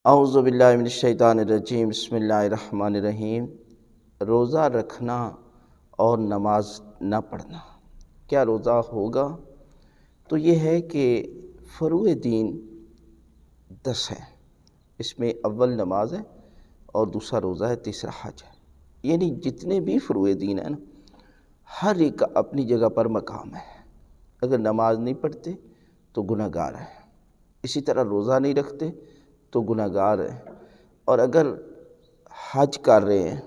اعوذ باللہ من الشیطان الرجیم، بسم اللہ الرحمن الرحیم۔ روزہ رکھنا اور نماز نہ پڑھنا، کیا روزہ ہوگا؟ تو یہ ہے کہ فروع دین 10 ہے، اس میں اول نماز ہے اور دوسرا روزہ ہے، تیسرا حج ہے۔ یعنی جتنے بھی فروع دین ہیں نا، ہر ایک کا اپنی جگہ پر مقام ہے۔ اگر نماز نہیں پڑھتے تو گناہ گار ہیں، اسی طرح روزہ نہیں رکھتے تو گناہ گار ہیں، اور اگر حج کر رہے ہیں،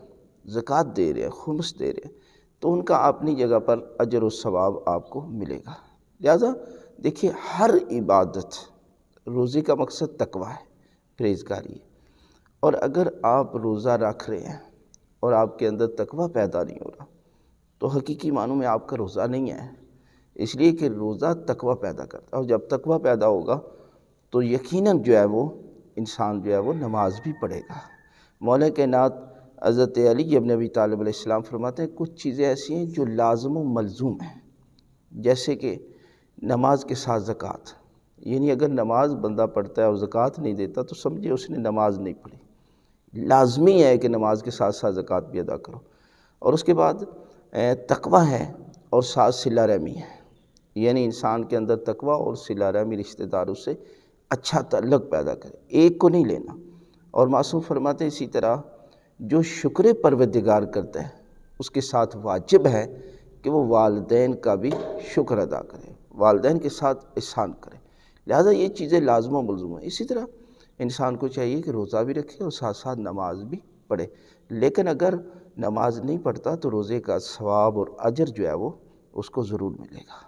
زکوٰۃ دے رہے ہیں، خمس دے رہے ہیں، تو ان کا اپنی جگہ پر اجر و ثواب آپ کو ملے گا۔ لہٰذا دیکھیے، ہر عبادت، روزے کا مقصد تقویٰ ہے، پرہیزگاری ہے، اور اگر آپ روزہ رکھ رہے ہیں اور آپ کے اندر تقویٰ پیدا نہیں ہو رہا تو حقیقی معنوں میں آپ کا روزہ نہیں ہے، اس لیے کہ روزہ تقویٰ پیدا کرتا ہے، اور جب تقویٰ پیدا ہوگا تو یقیناً جو ہے وہ انسان جو ہے وہ نماز بھی پڑھے گا۔ مولا کائنات حضرت علی ابن ابی طالب علیہ السلام فرماتے ہیں، کچھ چیزیں ایسی ہیں جو لازم و ملزوم ہیں، جیسے کہ نماز کے ساتھ زکوٰۃ۔ یعنی اگر نماز بندہ پڑھتا ہے اور زکوٰۃ نہیں دیتا تو سمجھے اس نے نماز نہیں پڑھی۔ لازمی ہے کہ نماز کے ساتھ ساتھ زکوٰۃ بھی ادا کرو۔ اور اس کے بعد تقویٰ ہے اور ساتھ صلہ رحمی ہے، یعنی انسان کے اندر تقویٰ اور صلہ رحمی، رشتہ داروں سے اچھا تعلق پیدا کرے، ایک کو نہیں لینا۔ اور معصوم فرماتے ہیں اسی طرح جو شکر پروردگار کرتا ہے اس کے ساتھ واجب ہے کہ وہ والدین کا بھی شکر ادا کرے، والدین کے ساتھ احسان کرے۔ لہٰذا یہ چیزیں لازم و ملزوم ہیں۔ اسی طرح انسان کو چاہیے کہ روزہ بھی رکھے اور ساتھ ساتھ نماز بھی پڑھے، لیکن اگر نماز نہیں پڑھتا تو روزے کا ثواب اور اجر جو ہے وہ اس کو ضرور ملے گا۔